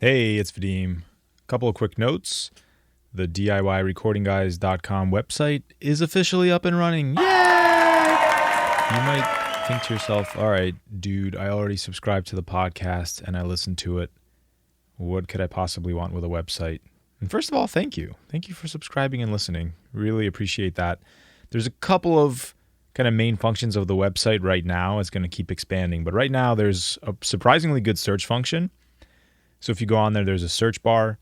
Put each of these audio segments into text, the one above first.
Hey, it's Vadim. Couple of quick notes. The DIYRecordingguys.com website is officially up and running. Yay! You might think to yourself, all right, dude, I already subscribed to the podcast and I listened to it. What could I possibly want with a website? And first of all, thank you. Thank you for subscribing and listening. Really appreciate that. There's a couple of kind of main functions of the website right now. It's going to keep expanding. But right now, there's a surprisingly good search function. So if you go on there, there's a search bar.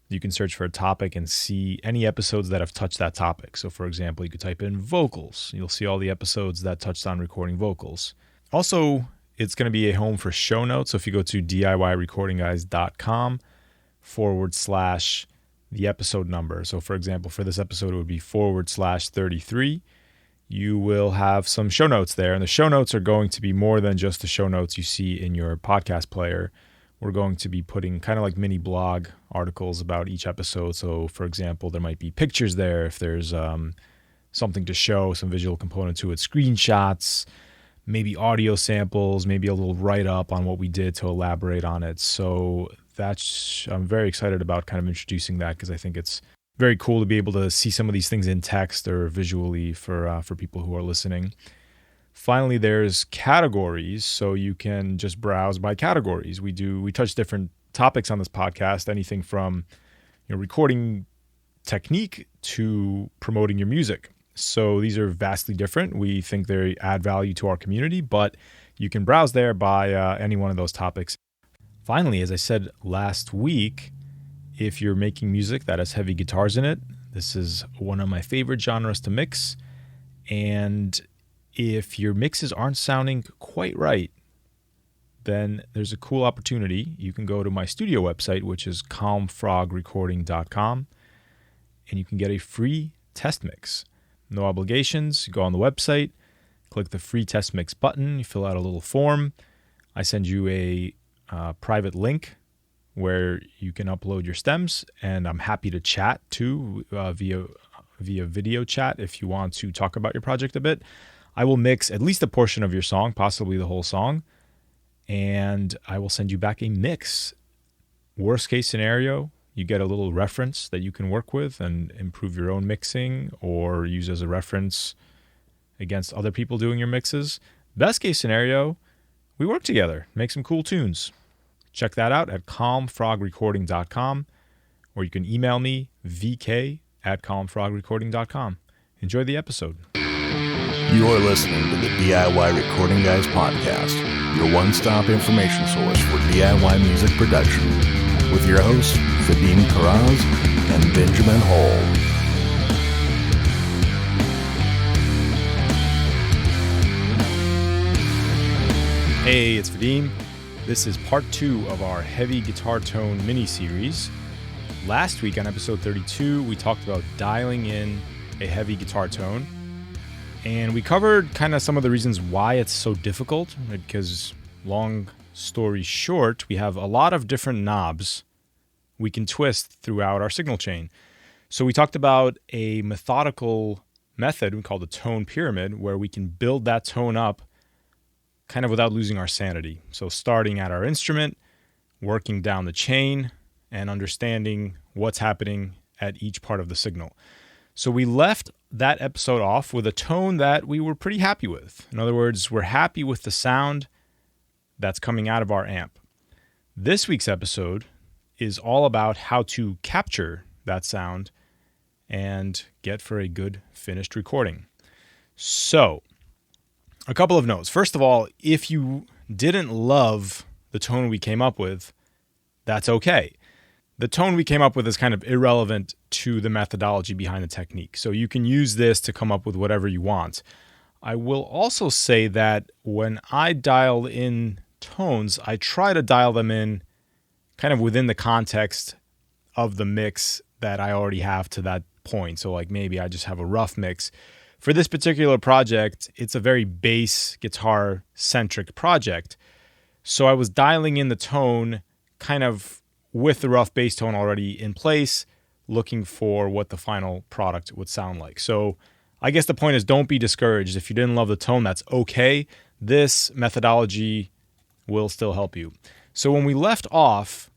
You can search for a topic and see any episodes that have touched that topic. So for example, you could type in vocals. You'll see all the episodes that touched on recording vocals. Also, it's going to be a home for show notes. So if you go to DIYRecordingguys.com/the episode number. So for example, for this episode, it would be /33. You will have some show notes there. And the show notes are going to be more than just the show notes you see in your podcast player. We're going to be putting kind of like mini blog articles about each episode. So for example, there might be pictures there if there's something to show, some visual component to it, screenshots, maybe audio samples, maybe a little write-up on what we did to elaborate on it. So I'm very excited about kind of introducing that because I think it's very cool to be able to see some of these things in text or visually for people who are listening. Finally, there's categories, so you can just browse by categories. We touch different topics on this podcast, anything from recording technique to promoting your music. So these are vastly different. We think they add value to our community, but you can browse there by any one of those topics. Finally, as I said last week, if you're making music that has heavy guitars in it, this is one of my favorite genres to mix. And if your mixes aren't sounding quite right, then there's a cool opportunity. You can go to my studio website, which is calmfrogrecording.com, and you can get a free test mix. No obligations. You go on the website, click the free test mix button, you fill out a little form. I send you a private link where you can upload your stems, and I'm happy to chat too via video chat if you want to talk about your project a bit. I will mix at least a portion of your song, possibly the whole song, and I will send you back a mix. Worst case scenario, you get a little reference that you can work with and improve your own mixing or use as a reference against other people doing your mixes. Best case scenario, we work together, make some cool tunes. Check that out at calmfrogrecording.com, or you can email me, vk@calmfrogrecording.com. Enjoy the episode. You're listening to the DIY Recording Guys podcast, your one-stop information source for DIY music production, with your hosts, Vadim Karaz and Benjamin Hall. Hey, it's Vadim. This is part 2 of our heavy guitar tone mini-series. Last week on episode 32, we talked about dialing in a heavy guitar tone. And we covered kind of some of the reasons why it's so difficult, because long story short, we have a lot of different knobs we can twist throughout our signal chain. So we talked about a methodical method we call the tone pyramid, where we can build that tone up kind of without losing our sanity. So starting at our instrument, working down the chain, and understanding what's happening at each part of the signal. So we left that episode off with a tone that we were pretty happy with. In other words, we're happy with the sound that's coming out of our amp. This week's episode is all about how to capture that sound and get for a good finished recording. So, a couple of notes. First of all, if you didn't love the tone we came up with, that's okay. The tone we came up with is kind of irrelevant to the methodology behind the technique. So you can use this to come up with whatever you want. I will also say that when I dial in tones, I try to dial them in kind of within the context of the mix that I already have to that point. So like maybe I just have a rough mix. For this particular project, it's a very bass guitar centric project. So I was dialing in the tone kind of with the rough bass tone already in place, looking for what the final product would sound like. So I guess the point is, don't be discouraged. If you didn't love the tone, that's okay. This methodology will still help you. So when we left off,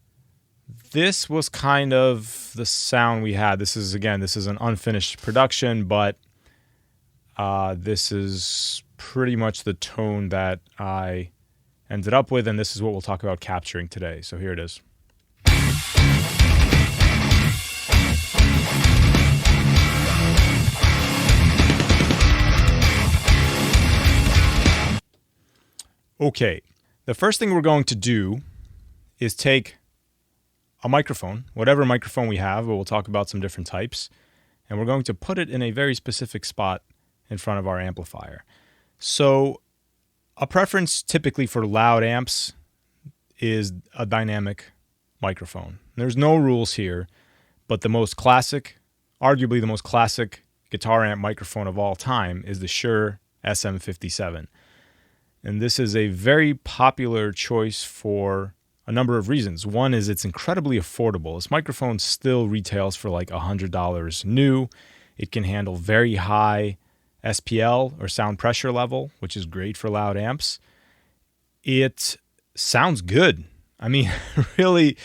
this was kind of the sound we had. This is an unfinished production, but this is pretty much the tone that I ended up with, and this is what we'll talk about capturing today. So here it is. Okay, the first thing we're going to do is take a microphone, whatever microphone we have, but we'll talk about some different types, and we're going to put it in a very specific spot in front of our amplifier. So a preference typically for loud amps is a dynamic microphone. There's no rules here, but arguably the most classic guitar amp microphone of all time is the Shure SM57. And this is a very popular choice for a number of reasons. One is it's incredibly affordable. This microphone still retails for like $100 new. It can handle very high SPL or sound pressure level, which is great for loud amps. It sounds good. I mean, really,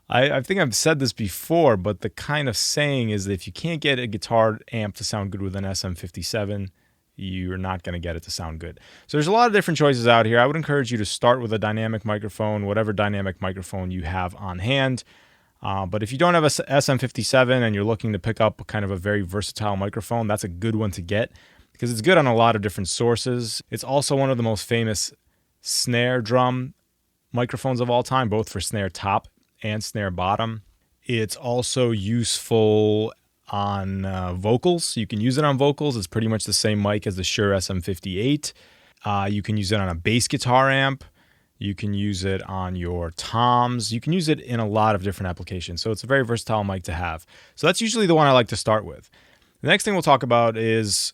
I think I've said this before, but the kind of saying is that if you can't get a guitar amp to sound good with an SM57, you're not going to get it to sound good. So there's a lot of different choices out here. I would encourage you to start with a dynamic microphone, whatever dynamic microphone you have on hand. But if you don't have a SM57 and you're looking to pick up kind of a very versatile microphone, that's a good one to get because it's good on a lot of different sources. It's also one of the most famous snare drum microphones of all time, both for snare top and snare bottom. It's also useful on vocals. You can use it on vocals. It's pretty much the same mic as the Shure SM58. You can use it on a bass guitar amp. You can use it on your toms. You can use it in a lot of different applications. So it's a very versatile mic to have. So that's usually the one I like to start with. The next thing we'll talk about is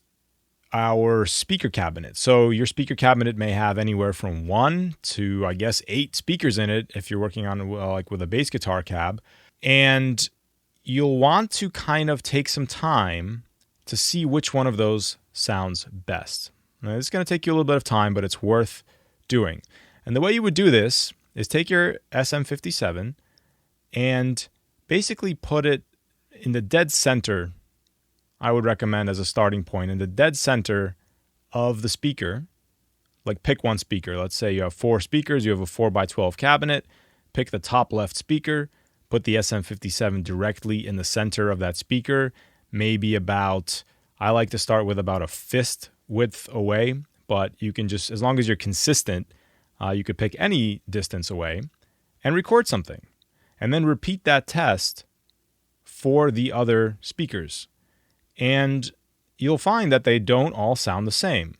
our speaker cabinet. So your speaker cabinet may have anywhere from 1 to, 8 speakers in it if you're working on with a bass guitar cab. And you'll want to kind of take some time to see which one of those sounds best. Now, this is going to take you a little bit of time, but it's worth doing. And the way you would do this is take your SM57 and basically put it in the dead center, I would recommend as a starting point, in the dead center of the speaker. Like pick one speaker. Let's say you have 4 speakers, you have a 4x12 cabinet, pick the top left speaker, put the SM57 directly in the center of that speaker, maybe I like to start with about a fist width away, but you can just, as long as you're consistent, you could pick any distance away and record something. And then repeat that test for the other speakers. And you'll find that they don't all sound the same.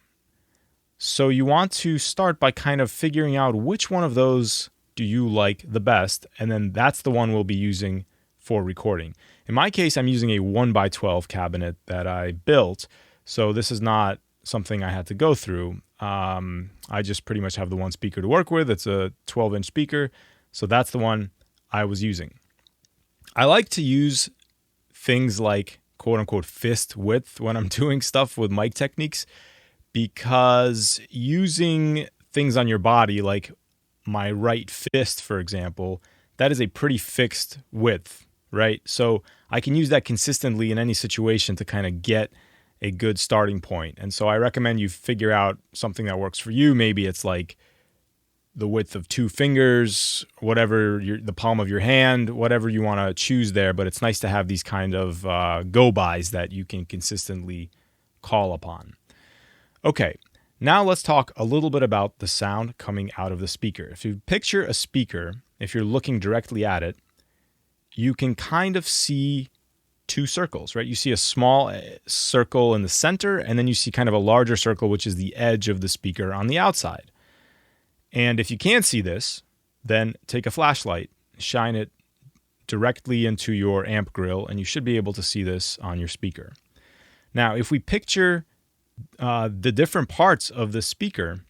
So you want to start by kind of figuring out which one of those do you like the best, and then that's the one we'll be using for recording. In my case, I'm using a 1x12 cabinet that I built, so this is not something I had to go through. I just pretty much have the one speaker to work with. It's a 12-inch speaker, so that's the one I was using. I like to use things like quote-unquote fist width when I'm doing stuff with mic techniques, because using things on your body like my right fist, for example, that is a pretty fixed width, right? So I can use that consistently in any situation to kind of get a good starting point. And so I recommend you figure out something that works for you. Maybe it's like the width of 2 fingers, whatever, the palm of your hand, whatever you want to choose there. But it's nice to have these kind of go-bys that you can consistently call upon. Okay. Now let's talk a little bit about the sound coming out of the speaker. If you picture a speaker, if you're looking directly at it, you can kind of see 2 circles, right? You see a small circle in the center, and then you see kind of a larger circle, which is the edge of the speaker on the outside. And if you can't see this, then take a flashlight, shine it directly into your amp grill, and you should be able to see this on your speaker. Now, if we picture the different parts of the speaker,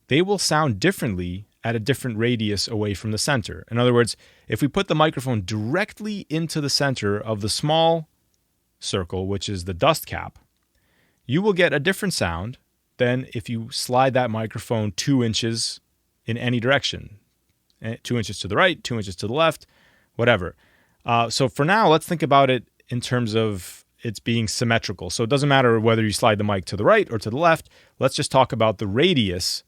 they will sound differently at a different radius away from the center. In other words, if we put the microphone directly into the center of the small circle, which is the dust cap, you will get a different sound than if you slide that microphone 2 inches in any direction. 2 inches to the right, 2 inches to the left, whatever. So for now, let's think about it in terms of it's being symmetrical. So it doesn't matter whether you slide the mic to the right or to the left. Let's just talk about the radius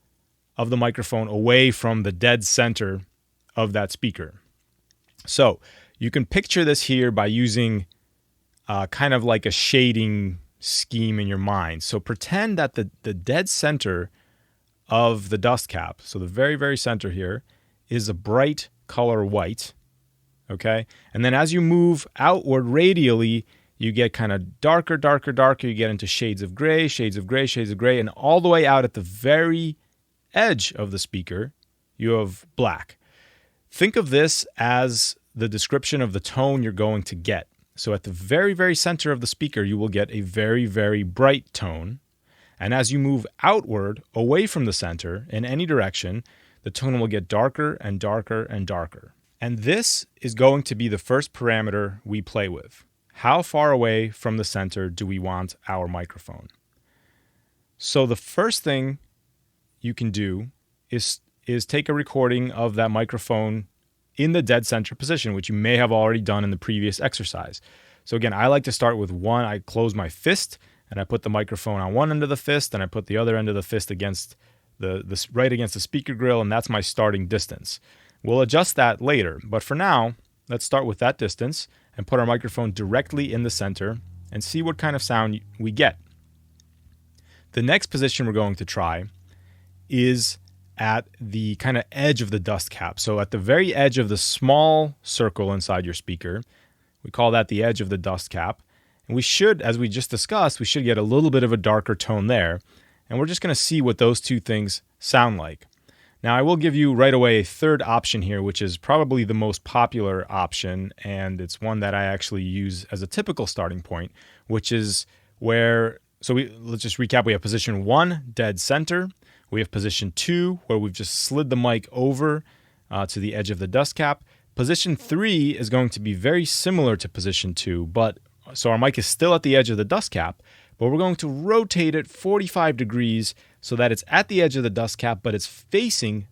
of the microphone away from the dead center of that speaker. So you can picture this here by using kind of like a shading scheme in your mind. So pretend that the dead center of the dust cap, so the very, very center here, is a bright color white, okay? And then as you move outward radially, you get kind of darker, darker, darker. You get into shades of gray, shades of gray, shades of gray, and all the way out at the very edge of the speaker, you have black. Think of this as the description of the tone you're going to get. So at the very, very center of the speaker, you will get a very, very bright tone. And as you move outward, away from the center, in any direction, the tone will get darker and darker and darker. And this is going to be the first parameter we play with. How far away from the center do we want our microphone? So the first thing you can do is take a recording of that microphone in the dead center position, which you may have already done in the previous exercise. So again, I like to start with one. I close my fist and I put the microphone on one end of the fist and I put the other end of the fist against right against the speaker grill, and that's my starting distance. We'll adjust that later, but for now, let's start with that distance and put our microphone directly in the center and see what kind of sound we get. The next position we're going to try is at the kind of edge of the dust cap. So at the very edge of the small circle inside your speaker, we call that the edge of the dust cap. And we should, as we just discussed, we should get a little bit of a darker tone there. And we're just going to see what those two things sound like. Now, I will give you right away a third option here, which is probably the most popular option, and it's one that I actually use as a typical starting point, which is where, let's just recap. We have position 1, dead center. We have position 2, where we've just slid the mic over to the edge of the dust cap. Position 3 is going to be very similar to position 2, so our mic is still at the edge of the dust cap, but we're going to rotate it 45 degrees so that it's at the edge of the dust cap, but it's facing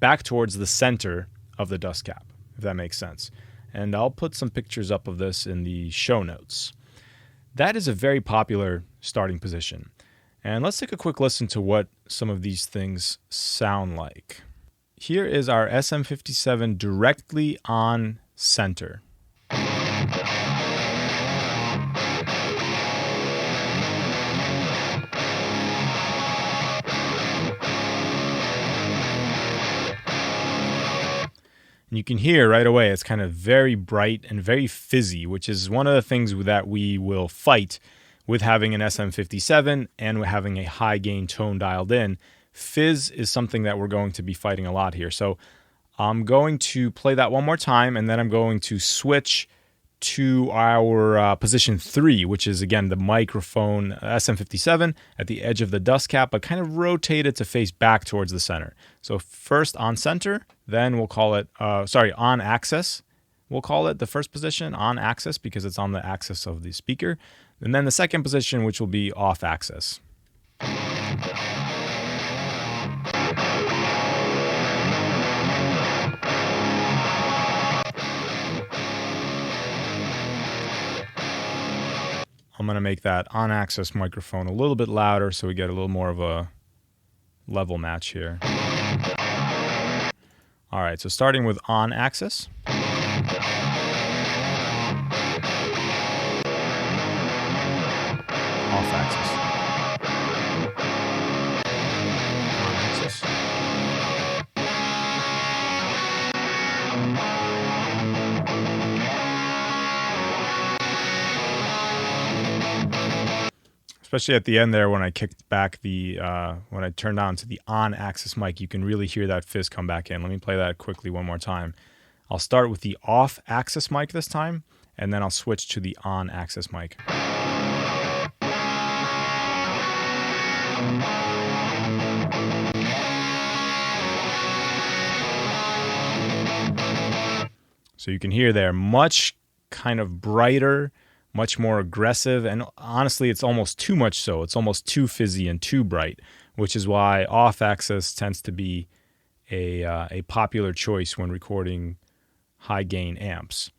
back towards the center of the dust cap, if that makes sense. And I'll put some pictures up of this in the show notes. That is a very popular starting position. And let's take a quick listen to what some of these things sound like. Here is our SM57 directly on center. And you can hear right away it's kind of very bright and very fizzy, which is one of the things that we will fight with having an SM57 and having a high gain tone dialed in. Fizz is something that we're going to be fighting a lot here. So I'm going to play that one more time, and then I'm going to switch to our position 3, which is, again, the microphone SM57 at the edge of the dust cap, but kind of rotate it to face back towards the center. So first on center, then we'll call it, on axis. We'll call it the first position, on axis, because it's on the axis of the speaker. And then the second position, which will be off axis. I'm going to make that on-axis microphone a little bit louder so we get a little more of a level match here. All right, so starting with on-axis. Off-axis. On-axis. Especially at the end there when I kicked back when I turned on to the on-axis mic, you can really hear that fizz come back in. Let me play that quickly one more time. I'll start with the off-axis mic this time, and then I'll switch to the on-axis mic. So you can hear there, much kind of brighter, much more aggressive, and honestly, it's almost too much so. It's almost too fizzy and too bright, which is why off-axis tends to be a popular choice when recording high gain amps.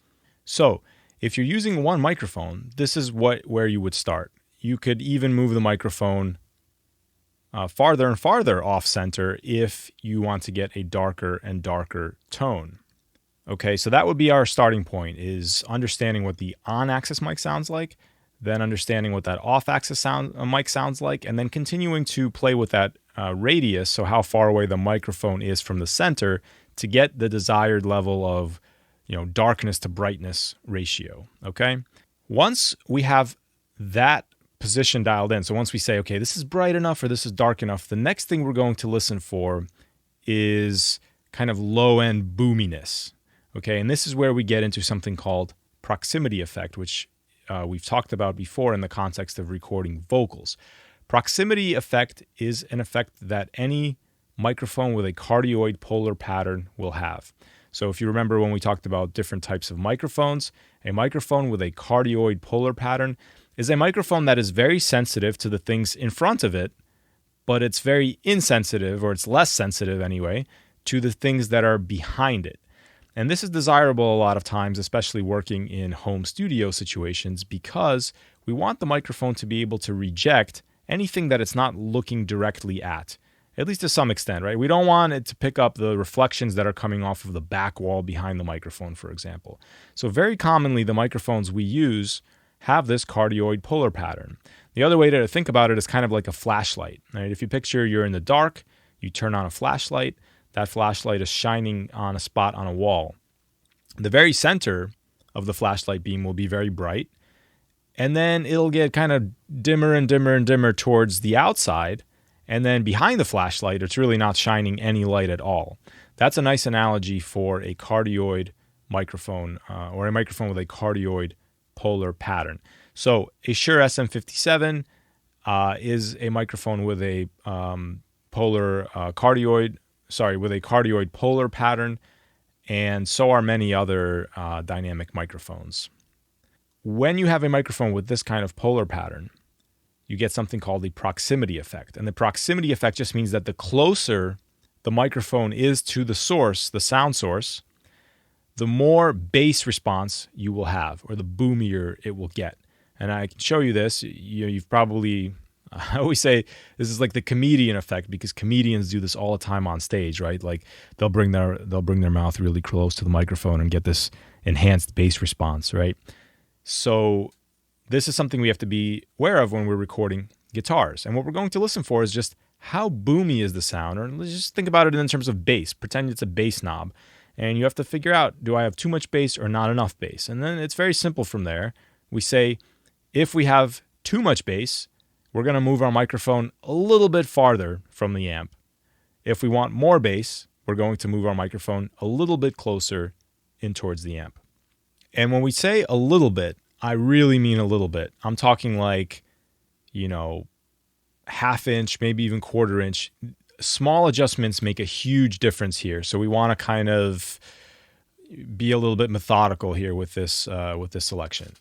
So if you're using one microphone, this is where you would start. You could even move the microphone farther and farther off center if you want to get a darker and darker tone. Okay, so that would be our starting point, is understanding what the on-axis mic sounds like, then understanding what that off-axis mic sounds like, and then continuing to play with that radius, so how far away the microphone is from the center, to get the desired level of, darkness to brightness ratio. Okay, once we have that position dialed in, so once we say, okay, this is bright enough or this is dark enough, the next thing we're going to listen for is kind of low-end boominess. Okay, and this is where we get into something called proximity effect, which we've talked about before in the context of recording vocals. Proximity effect is an effect that any microphone with a cardioid polar pattern will have. So if you remember when we talked about different types of microphones, a microphone with a cardioid polar pattern is a microphone that is very sensitive to the things in front of it, but it's very insensitive, or it's less sensitive anyway, to the things that are behind it. And this is desirable a lot of times, especially working in home studio situations, because we want the microphone to be able to reject anything that it's not looking directly at least to some extent, right? We don't want it to pick up the reflections that are coming off of the back wall behind the microphone, for example. So very commonly, the microphones we use have this cardioid polar pattern. The other way to think about it is kind of like a flashlight, right? If you picture you're in the dark, you turn on a flashlight, that flashlight is shining on a spot on a wall. The very center of the flashlight beam will be very bright, and then it'll get kind of dimmer and dimmer and dimmer towards the outside, and then behind the flashlight, it's really not shining any light at all. That's a nice analogy for a cardioid microphone, or a microphone with a cardioid polar pattern. So a Shure SM57 is a microphone with a cardioid polar pattern, and so are many other dynamic microphones. When you have a microphone with this kind of polar pattern, you get something called the proximity effect. And the proximity effect just means that the closer the microphone is to the source, the sound source, the more bass response you will have, or the boomier it will get. And I can show you this. You've probably, I always say this is like the comedian effect, because comedians do this all the time on stage, right? Like they'll bring their mouth really close to the microphone and get this enhanced bass response, right? So this is something we have to be aware of when we're recording guitars. And what we're going to listen for is just how boomy is the sound, or let's just think about it in terms of bass. Pretend it's a bass knob. And you have to figure out, do I have too much bass or not enough bass? And then it's very simple from there. We say, if we have too much bass, we're going to move our microphone a little bit farther from the amp. If we want more bass, we're going to move our microphone a little bit closer in towards the amp. And when we say a little bit, I really mean a little bit. I'm talking like, half inch, maybe even quarter inch. Small adjustments make a huge difference here. So we want to kind of be a little bit methodical here with this selection.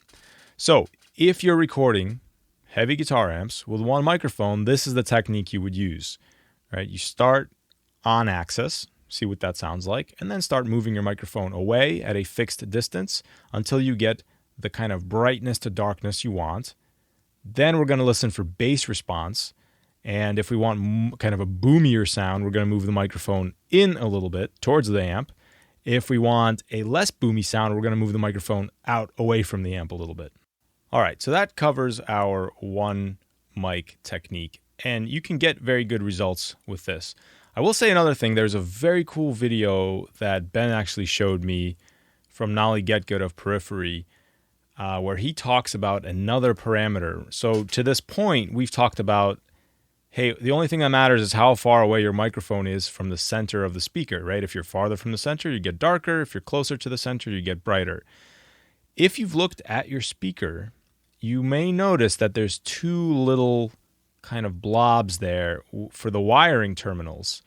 So if you're recording heavy guitar amps with one microphone, this is the technique you would use, right? You start on axis, see what that sounds like, and then start moving your microphone away at a fixed distance until you get the kind of brightness to darkness you want. Then we're going to listen for bass response. And if we want kind of a boomier sound, we're going to move the microphone in a little bit towards the amp. If we want a less boomy sound, we're going to move the microphone out away from the amp a little bit. All right, so that covers our one mic technique, and you can get very good results with this. I will say another thing. There's a very cool video that Ben actually showed me from Nolly Getgood of Periphery, where he talks about another parameter. So to this point, we've talked about, hey, the only thing that matters is how far away your microphone is from the center of the speaker, right? If you're farther from the center, you get darker. If you're closer to the center, you get brighter. If you've looked at your speaker, you may notice that there's two little kind of blobs there for the wiring terminals.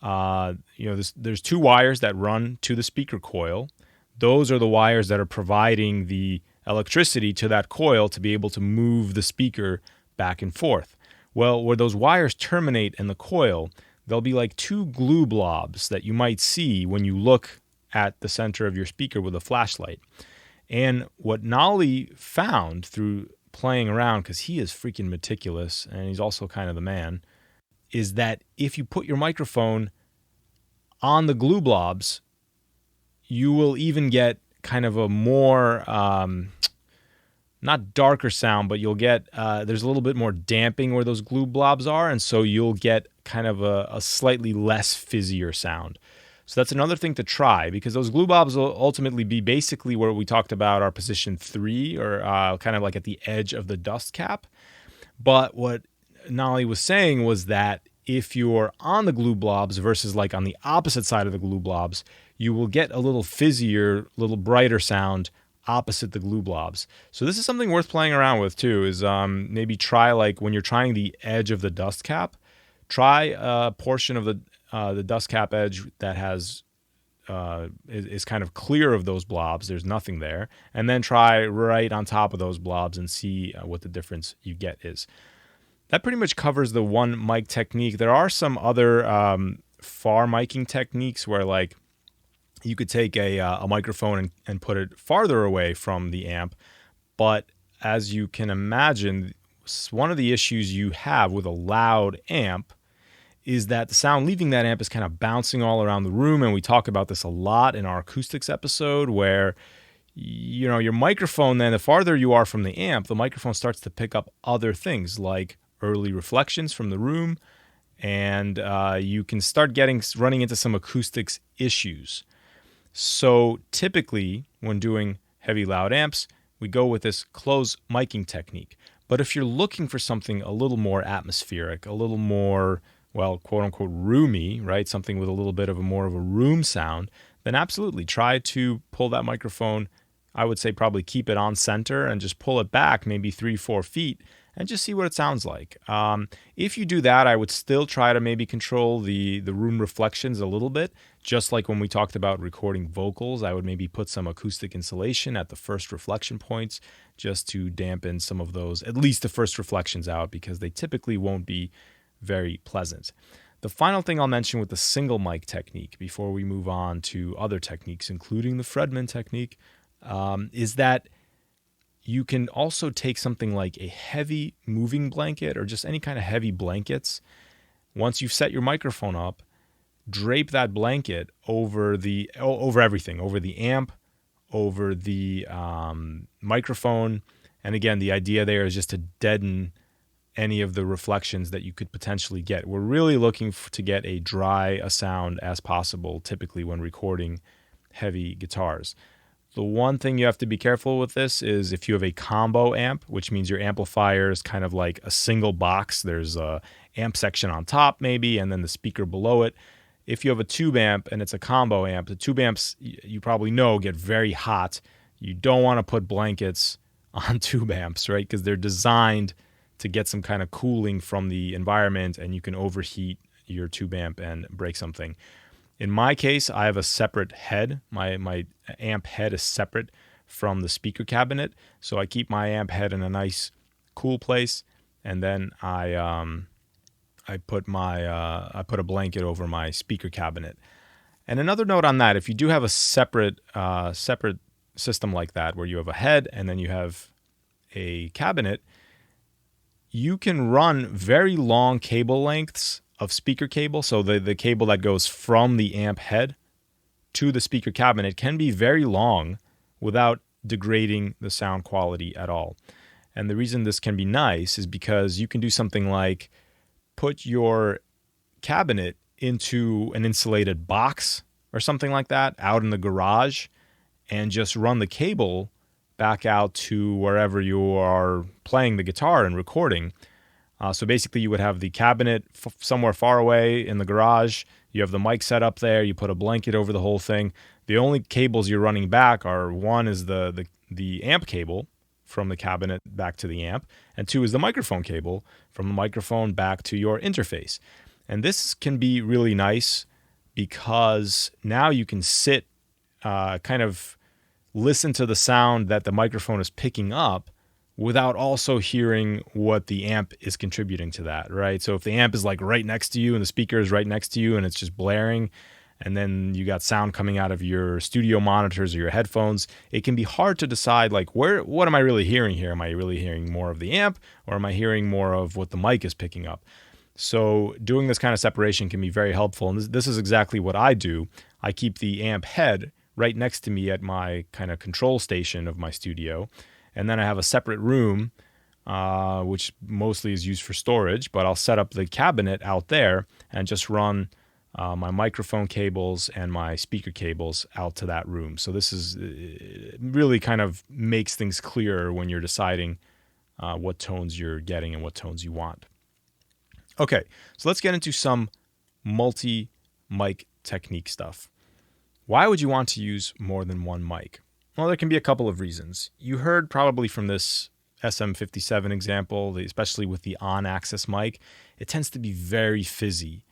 There's two wires that run to the speaker coil. Those are the wires that are providing the electricity to that coil to be able to move the speaker back and forth. Well, where those wires terminate in the coil, there'll be like two glue blobs that you might see when you look at the center of your speaker with a flashlight. And what Nolly found through playing around, because he is freaking meticulous and he's also kind of the man, is that if you put your microphone on the glue blobs, you will even get kind of a more, not darker sound, but you'll get, there's a little bit more damping where those glue blobs are, and so you'll get kind of a slightly less fizzier sound. So that's another thing to try, because those glue blobs will ultimately be basically where we talked about our position 3, or kind of like at the edge of the dust cap. But what Nolly was saying was that if you're on the glue blobs versus like on the opposite side of the glue blobs, you will get a little fizzier, little brighter sound opposite the glue blobs. So this is something worth playing around with too, is maybe try, like when you're trying the edge of the dust cap, try a portion of the dust cap edge that has is kind of clear of those blobs. There's nothing there. And then try right on top of those blobs and see what the difference you get is. That pretty much covers the one mic technique. There are some other far miking techniques where, like, you could take a microphone and put it farther away from the amp. But as you can imagine, one of the issues you have with a loud amp is that the sound leaving that amp is kind of bouncing all around the room. And we talk about this a lot in our acoustics episode, where, you know, your microphone, then the farther you are from the amp, the microphone starts to pick up other things like early reflections from the room, and you can start running into some acoustics issues. So typically when doing heavy loud amps, we go with this close miking technique. But if you're looking for something a little more atmospheric, a little more, well, quote unquote, roomy, right? Something with a little bit of more of a room sound, then absolutely try to pull that microphone. I would say probably keep it on center and just pull it back maybe 3-4 feet and just see what it sounds like. If you do that, I would still try to maybe control the room reflections a little bit. Just like when we talked about recording vocals, I would maybe put some acoustic insulation at the first reflection points just to dampen some of those, at least the first reflections out, because they typically won't be very pleasant. The final thing I'll mention with the single mic technique before we move on to other techniques, including the Fredman technique, is that you can also take something like a heavy moving blanket or just any kind of heavy blankets. Once you've set your microphone up, drape that blanket over everything, over the amp, over the microphone. And again, the idea there is just to deaden any of the reflections that you could potentially get. We're really looking to get a dry a sound as possible, typically when recording heavy guitars. The one thing you have to be careful with this is if you have a combo amp, which means your amplifier is kind of like a single box. There's a amp section on top maybe, and then the speaker below it. If you have a tube amp and it's a combo amp, the tube amps, you probably know, get very hot. You don't want to put blankets on tube amps, right? Because they're designed to get some kind of cooling from the environment, and you can overheat your tube amp and break something. In my case, I have a separate head. My amp head is separate from the speaker cabinet, so I keep my amp head in a nice, cool place, and then I put a blanket over my speaker cabinet. And another note on that: if you do have a separate system like that, where you have a head and then you have a cabinet, you can run very long cable lengths of speaker cable. So the cable that goes from the amp head to the speaker cabinet can be very long without degrading the sound quality at all. And the reason this can be nice is because you can do something like put your cabinet into an insulated box or something like that out in the garage and just run the cable back out to wherever you are playing the guitar and recording. So basically you would have the cabinet somewhere far away in the garage. You have the mic set up there. You put a blanket over the whole thing. The only cables you're running back are, one is the amp cable from the cabinet back to the amp, and two is the microphone cable from the microphone back to your interface. And this can be really nice because now you can sit, kind of listen to the sound that the microphone is picking up without also hearing what the amp is contributing to that, right? So if the amp is like right next to you and the speaker is right next to you and it's just blaring, and then you got sound coming out of your studio monitors or your headphones, it can be hard to decide like what am I really hearing here? Am I really hearing more of the amp, or am I hearing more of what the mic is picking up? So doing this kind of separation can be very helpful, and this is exactly what I do. I keep the amp head right next to me at my kind of control station of my studio, and then I have a separate room which mostly is used for storage, but I'll set up the cabinet out there and just run my microphone cables and my speaker cables out to that room. So this is really kind of makes things clearer when you're deciding what tones you're getting and what tones you want. Okay, so let's get into some multi-mic technique stuff. Why would you want to use more than one mic? Well, there can be a couple of reasons. You heard probably from this SM57 example, especially with the on-axis mic, it tends to be very fizzy.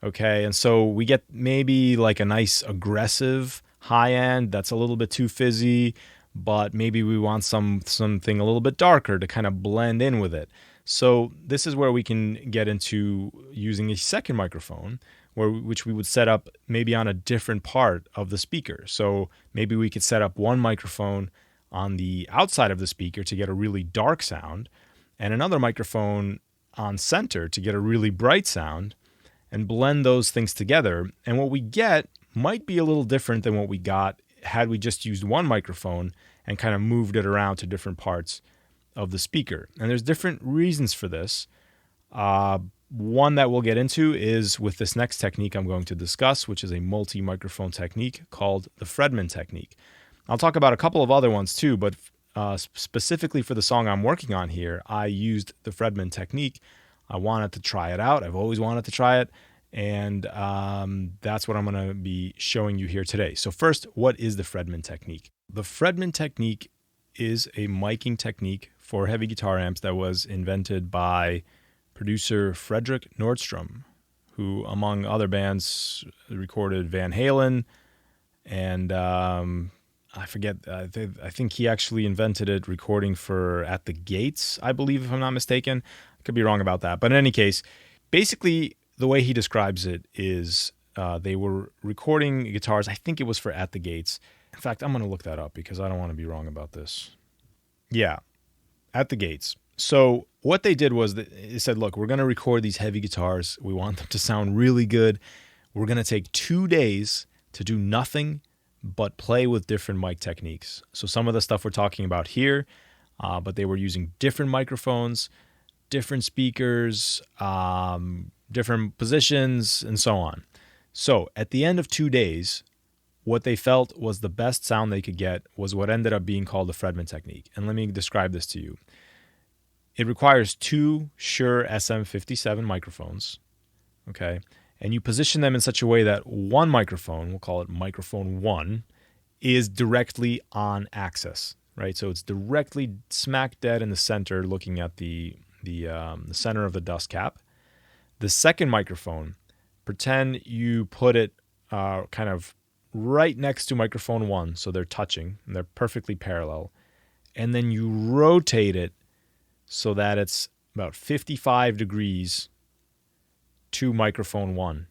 Okay, and so we get maybe like a nice aggressive high end that's a little bit too fizzy, but maybe we want something a little bit darker to kind of blend in with it. So this is where we can get into using a second microphone, which we would set up maybe on a different part of the speaker. So maybe we could set up one microphone on the outside of the speaker to get a really dark sound, and another microphone on center to get a really bright sound, and blend those things together. And what we get might be a little different than what we got had we just used one microphone and kind of moved it around to different parts of the speaker. And there's different reasons for this. One that we'll get into is with this next technique I'm going to discuss, which is a multi-microphone technique called the Fredman technique. I'll talk about a couple of other ones too, but specifically for the song I'm working on here, I used the Fredman technique. I wanted to try it out. I've always wanted to try it, and that's what I'm going to be showing you here today. So first, what is the Fredman technique? The Fredman technique is a miking technique for heavy guitar amps that was invented by producer Frederick Nordstrom, who, among other bands, recorded Van Halen, and I forget, I think he actually invented it recording for At the Gates, I believe, if I'm not mistaken. I could be wrong about that. But in any case, basically the way he describes it is they were recording guitars. I think it was for At the Gates. In fact, I'm going to look that up because I don't want to be wrong about this. Yeah, At the Gates. So what they did was they said, look, we're going to record these heavy guitars. We want them to sound really good. We're going to take 2 days to do nothing but play with different mic techniques. So some of the stuff we're talking about here, but they were using different microphones, different speakers, different positions, and so on. So at the end of 2 days, what they felt was the best sound they could get was what ended up being called the Fredman technique. And let me describe this to you. It requires 2 Shure SM57 microphones, okay? And you position them in such a way that one microphone, we'll call it microphone 1, is directly on axis, right? So it's directly smack dead in the center, looking at the center of the dust cap. The second microphone, pretend you put it kind of right next to microphone 1, so they're touching, and they're perfectly parallel. And then you rotate it so that it's about 55 degrees to microphone 1,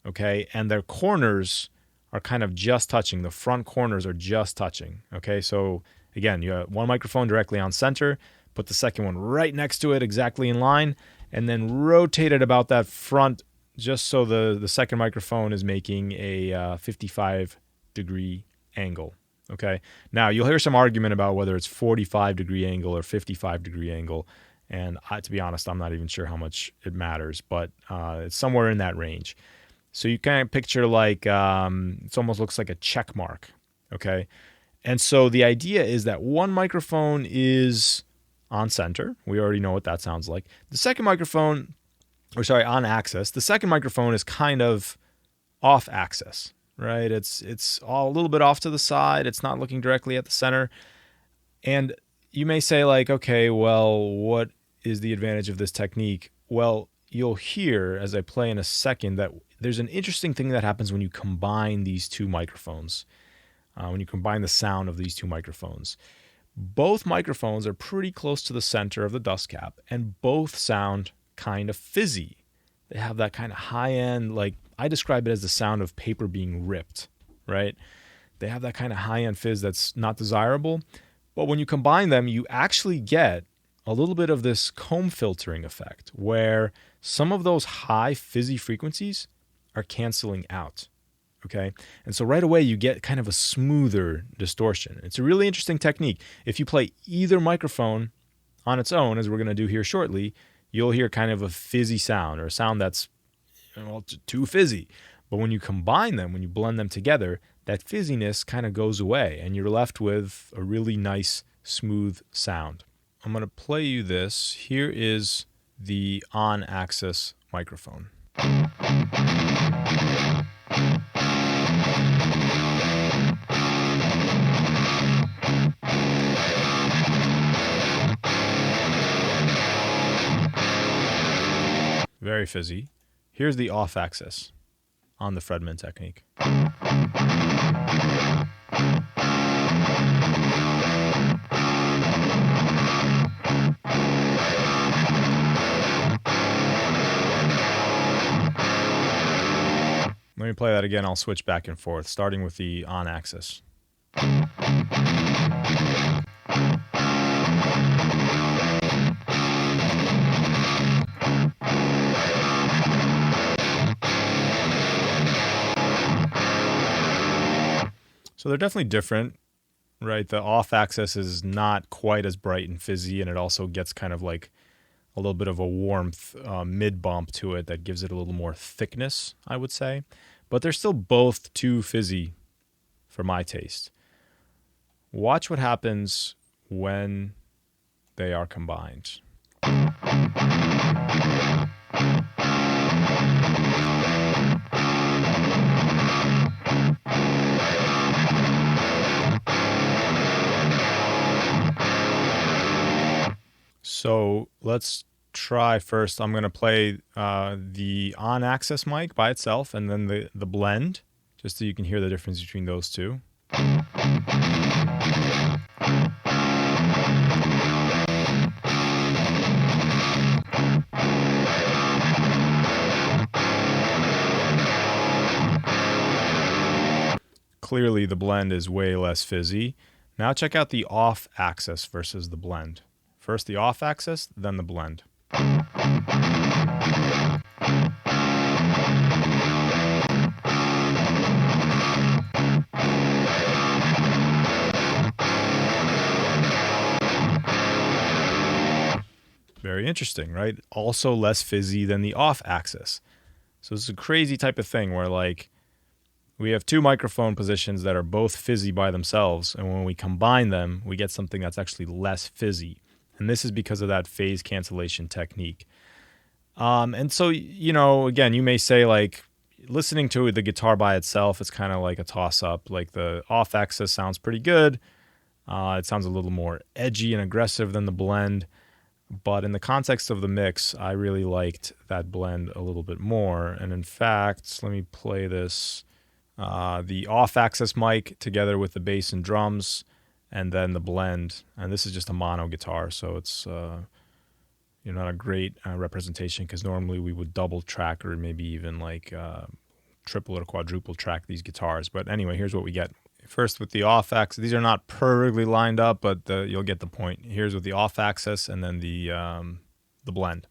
okay? And their corners are kind of just touching. The front corners are just touching, okay? So again, you have one microphone directly on center, put the second one right next to it, exactly in line, and then rotate it about that front just so the second microphone is making a 55-degree angle, okay? Now, you'll hear some argument about whether it's 45-degree angle or 55-degree angle. And to be honest, I'm not even sure how much it matters, but it's somewhere in that range. So you kind of picture like, it almost looks like a check mark, okay? And so the idea is that one microphone is on center. We already know what that sounds like. The second microphone, on axis. The second microphone is kind of off axis, right? It's all a little bit off to the side. It's not looking directly at the center. And you may say like, okay, well, what is the advantage of this technique? Well, you'll hear as I play in a second that there's an interesting thing that happens when you combine these two microphones, when you combine the sound of these two microphones. Both microphones are pretty close to the center of the dust cap, and both sound kind of fizzy. They have that kind of high-end, like I describe it as the sound of paper being ripped, right? They have that kind of high-end fizz that's not desirable. But when you combine them, you actually get a little bit of this comb filtering effect where some of those high fizzy frequencies are canceling out. Okay. And so right away you get kind of a smoother distortion. It's a really interesting technique. If you play either microphone on its own, as we're going to do here shortly, you'll hear kind of a fizzy sound or a sound that's too fizzy. But when you combine them, when you blend them together, that fizziness kind of goes away and you're left with a really nice, smooth sound. I'm going to play you this. Here is the on-axis microphone. Very fizzy. Here's the off-axis on the Fredman technique. Let me play that again. I'll switch back and forth, starting with the on-axis. So they're definitely different, right? The off-axis is not quite as bright and fizzy, and it also gets kind of like a little bit of a warmth mid-bump to it that gives it a little more thickness, I would say. But they're still both too fizzy for my taste. Watch what happens when they are combined. So let's try first. I'm going to play the on-axis mic by itself and then the blend, just so you can hear the difference between those two. Clearly the blend is way less fizzy. Now check out the off-axis versus the blend. First the off-axis, then the blend. Very interesting, right? Also less fizzy than the off-axis. So it's a crazy type of thing where like we have two microphone positions that are both fizzy by themselves, and when we combine them, we get something that's actually less fizzy. And this is because of that phase cancellation technique. And so, you know, again, you may say like listening to the guitar by itself, it's kind of like a toss-up. Like the off-axis sounds pretty good. It sounds a little more edgy and aggressive than the blend. But in the context of the mix, I really liked that blend a little bit more. And in fact, let me play this. The off-axis mic together with the bass and drums, and then the blend. And this is just a mono guitar, so it's not a great representation, because normally we would double track or maybe even like triple or quadruple track these guitars. But anyway, here's what we get. First with the off-axis. These are not perfectly lined up, but you'll get the point. Here's with the off-axis and then the blend.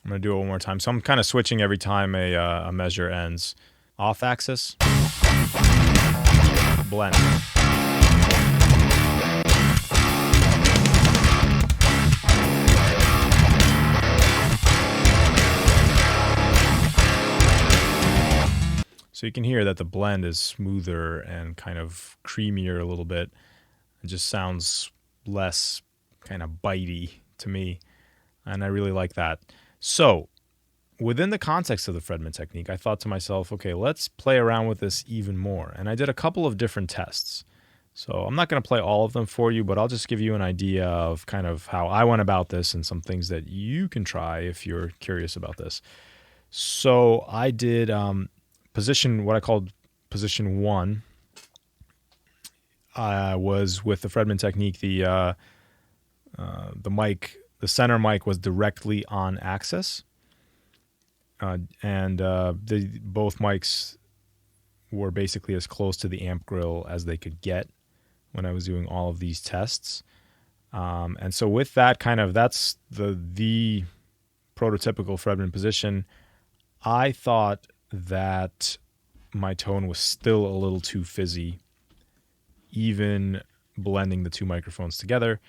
I'm going to do it one more time. So I'm kind of switching every time a measure ends. Off-axis, blend. So you can hear that the blend is smoother and kind of creamier a little bit. It just sounds less kind of bitey to me, and I really like that. So within the context of the Fredman technique, I thought to myself, okay, let's play around with this even more. And I did a couple of different tests. So I'm not going to play all of them for you, but I'll just give you an idea of kind of how I went about this and some things that you can try if you're curious about this. So I did position, what I called position 1, was with the Fredman technique. The center mic was directly on axis, and both mics were basically as close to the amp grill as they could get when I was doing all of these tests. And so with that that's the prototypical Fredman position. I thought that my tone was still a little too fizzy, even blending the two microphones together.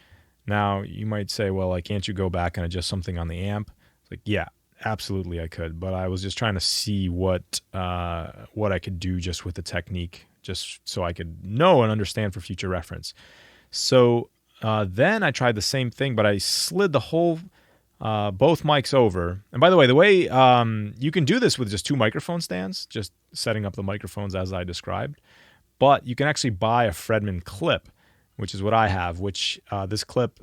Now, you might say, well, like, can't you go back and adjust something on the amp? It's like, yeah, absolutely I could. But I was just trying to see what I could do just with the technique, just so I could know and understand for future reference. So then I tried the same thing, but I slid the whole both mics over. And by the way you can do this with just two microphone stands, just setting up the microphones as I described. But you can actually buy a Fredman clip, which is what I have, which this clip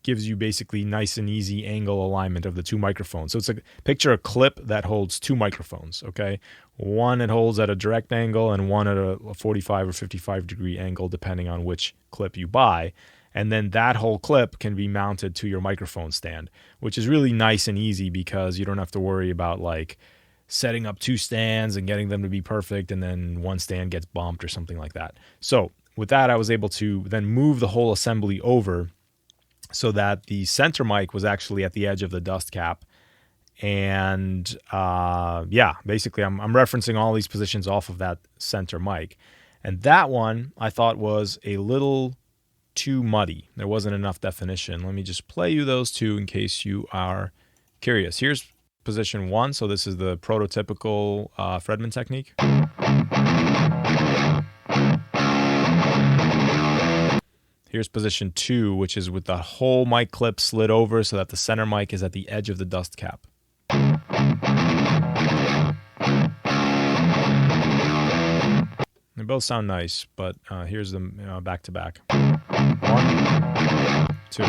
gives you basically nice and easy angle alignment of the two microphones. So it's picture a clip that holds two microphones, okay? One it holds at a direct angle and one at a 45 or 55 degree angle, depending on which clip you buy. And then that whole clip can be mounted to your microphone stand, which is really nice and easy because you don't have to worry about like setting up two stands and getting them to be perfect and then one stand gets bumped or something like that. So with that, I was able to then move the whole assembly over so that the center mic was actually at the edge of the dust cap. And basically I'm referencing all these positions off of that center mic. And that one I thought was a little too muddy. There wasn't enough definition. Let me just play you those two in case you are curious. Here's position 1. So this is the prototypical Fredman technique. Here's position 2, which is with the whole mic clip slid over so that the center mic is at the edge of the dust cap. They both sound nice, but here's them back to back. 1, 2.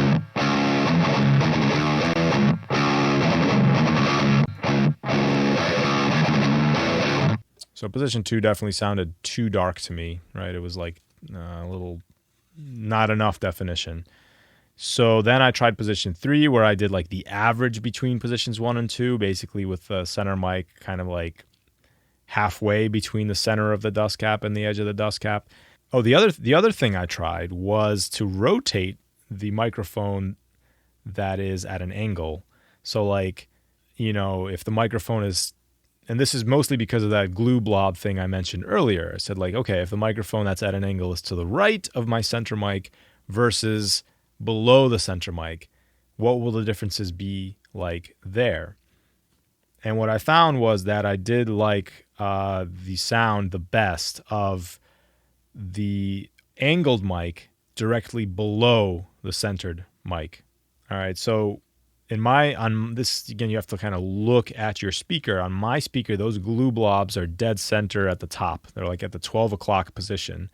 So position 2 definitely sounded too dark to me, right? It was like a little not enough definition. So then I tried position 3, where I did like the average between positions 1 and 2, basically with the center mic kind of like halfway between the center of the dust cap and the edge of the dust cap. Oh, the other thing I tried was to rotate the microphone that is at an angle. So like, if the microphone is, and this is mostly because of that glue blob thing I mentioned earlier. I said like, okay, if the microphone that's at an angle is to the right of my center mic versus below the center mic, what will the differences be like there? And what I found was that I did like the sound the best of the angled mic directly below the centered mic. All right, so on this, again, you have to kind of look at your speaker. On my speaker, those glue blobs are dead center at the top. They're like at the 12 o'clock position.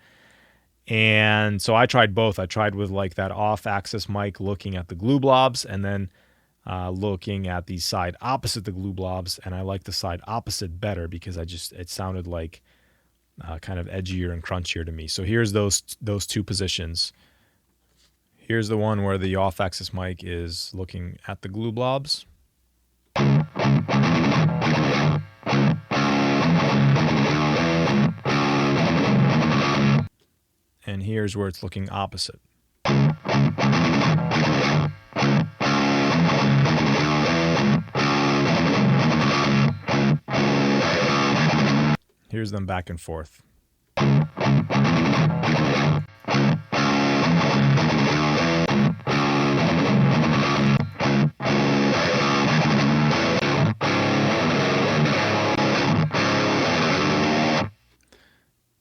And so I tried both. I tried with like that off-axis mic looking at the glue blobs and then looking at the side opposite the glue blobs. And I like the side opposite better because it sounded like kind of edgier and crunchier to me. So here's those two positions. Here's the one where the off-axis mic is looking at the glue blobs. And here's where it's looking opposite. Here's them back and forth.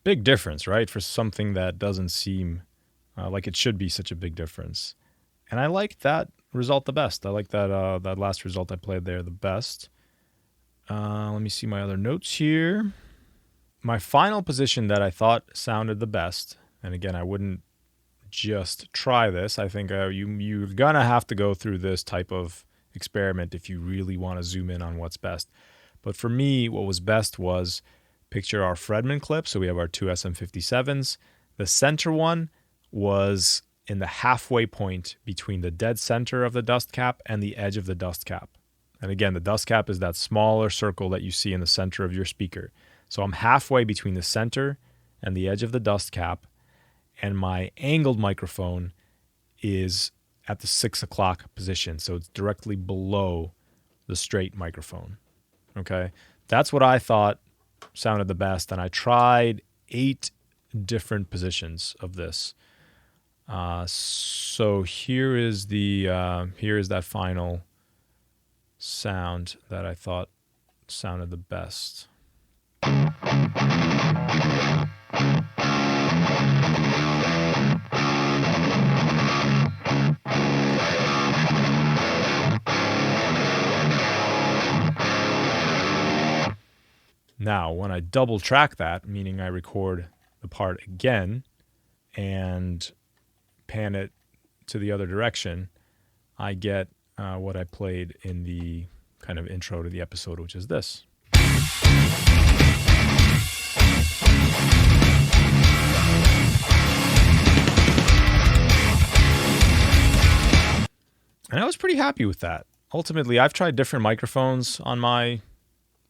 Big difference, right? For something that doesn't seem like it should be such a big difference. And I like that result the best. I like that last result I played there the best. Let me see my other notes here. My final position that I thought sounded the best, and again, I wouldn't just try this. I think you're going to have to go through this type of experiment if you really want to zoom in on what's best. But for me, what was best was Picture our Fredman clip. So we have our two SM57s. The center one was in the halfway point between the dead center of the dust cap and the edge of the dust cap. And again, the dust cap is that smaller circle that you see in the center of your speaker. So I'm halfway between the center and the edge of the dust cap, and my angled microphone is at the 6 o'clock position. So it's directly below the straight microphone. Okay. That's what I thought sounded the best. And I tried 8 different positions of this. So here is that final sound that I thought sounded the best. Now, when I double track that, meaning I record the part again and pan it to the other direction, I get what I played in the kind of intro to the episode, which is this. And I was pretty happy with that. Ultimately, I've tried different microphones on my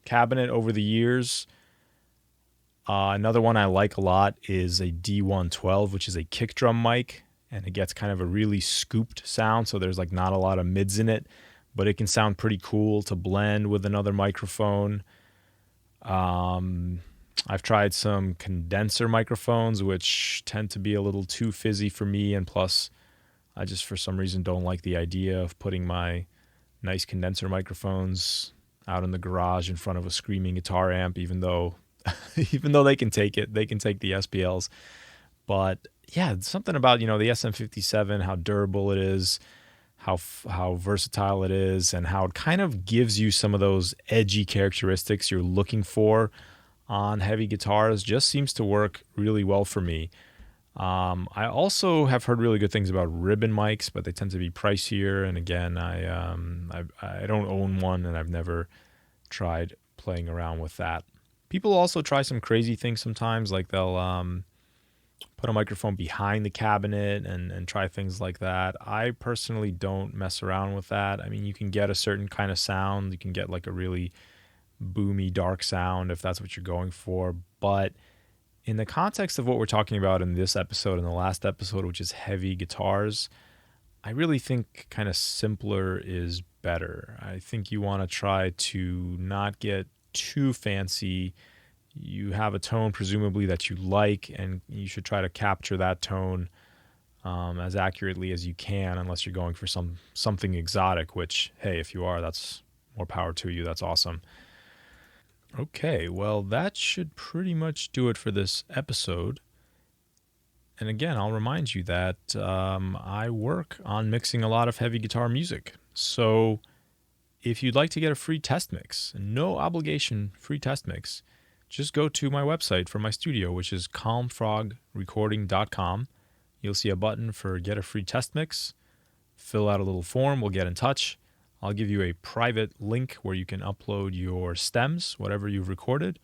cabinet over the years. Another one I like a lot is a D112, which is a kick drum mic, and it gets kind of a really scooped sound, so there's like not a lot of mids in it, but it can sound pretty cool to blend with another microphone. I've tried some condenser microphones, which tend to be a little too fizzy for me, and plus I just for some reason don't like the idea of putting my nice condenser microphones out in the garage in front of a screaming guitar amp, even though they can take it. They can take the SPLs. But yeah, something about, the SM57, how durable it is, how versatile it is, and how it kind of gives you some of those edgy characteristics you're looking for on heavy guitars, just seems to work really well for me. I also have heard really good things about ribbon mics, but they tend to be pricier. And again, I don't own one, and I've never tried playing around with that. People also try some crazy things sometimes, like they'll put a microphone behind the cabinet and try things like that. I personally don't mess around with that. I mean, you can get a certain kind of sound. You can get like a really boomy, dark sound if that's what you're going for. But in the context of what we're talking about in this episode and the last episode, which is heavy guitars, I really think kind of simpler is better. I think you want to try to not get too fancy. You have a tone presumably that you like, and you should try to capture that tone as accurately as you can, unless you're going for something exotic, which, hey, if you are, that's more power to you. That's awesome. Okay, well, that should pretty much do it for this episode. And again, I'll remind you that I work on mixing a lot of heavy guitar music. So if you'd like to get a free test mix, no obligation free test mix, just go to my website for my studio, which is calmfrogrecording.com. You'll see a button for get a free test mix. Fill out a little form. We'll get in touch. I'll give you a private link where you can upload your stems, whatever you've recorded,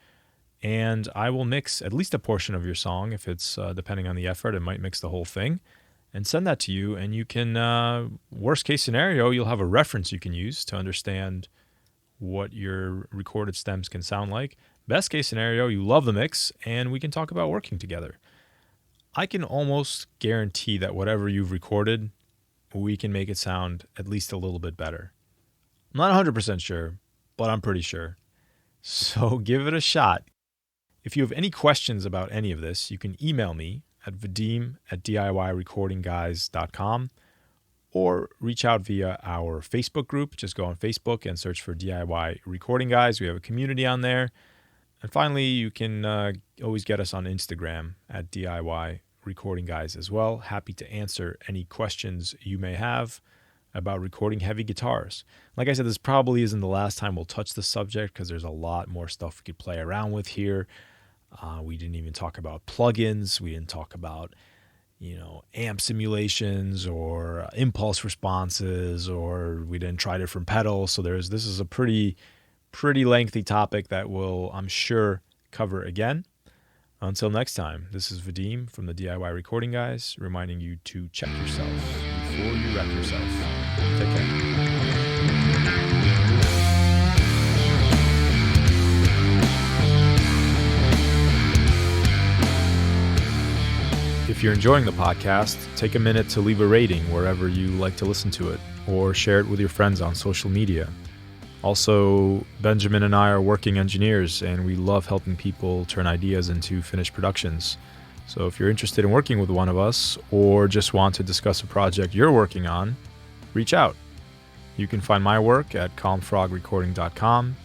and I will mix at least a portion of your song. If it's depending on the effort, it might mix the whole thing, and send that to you. And you can, worst case scenario, you'll have a reference you can use to understand what your recorded stems can sound like. Best case scenario, you love the mix, and we can talk about working together. I can almost guarantee that whatever you've recorded, we can make it sound at least a little bit better. I'm not 100% sure, but I'm pretty sure. So give it a shot. If you have any questions about any of this, you can email me at vadim@DIYrecordingguys.com or reach out via our Facebook group. Just go on Facebook and search for DIY Recording Guys. We have a community on there. And finally, you can always get us on Instagram at DIY Recording Guys as well. Happy to answer any questions you may have about recording heavy guitars. Like I said, this probably isn't the last time we'll touch the subject because there's a lot more stuff we could play around with here. We didn't even talk about plugins. We didn't talk about, amp simulations or impulse responses, or we didn't try different pedals. So this is a pretty lengthy topic that will, I'm sure, cover again. Until next time, this is Vadim from the DIY Recording Guys, reminding you to check yourself before you wreck yourself. Take care. If you're enjoying the podcast, take a minute to leave a rating wherever you like to listen to it, or share it with your friends on social media. Also, Benjamin and I are working engineers, and we love helping people turn ideas into finished productions. So if you're interested in working with one of us, or just want to discuss a project you're working on, reach out. You can find my work at calmfrogrecording.com,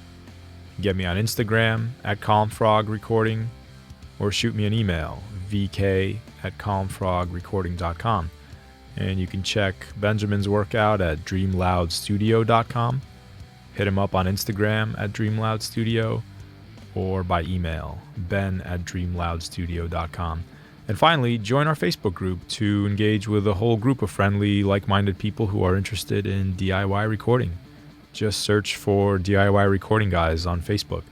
get me on Instagram at calmfrogrecording, or shoot me an email, vk@calmfrogrecording.com. And you can check Benjamin's work out at dreamloudstudio.com. Hit him up on Instagram at dreamloudstudio, or by email, ben@dreamloudstudio.com. And finally, join our Facebook group to engage with a whole group of friendly, like-minded people who are interested in DIY recording. Just search for DIY Recording Guys on Facebook.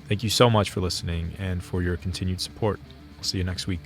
Thank you so much for listening and for your continued support. I'll see you next week.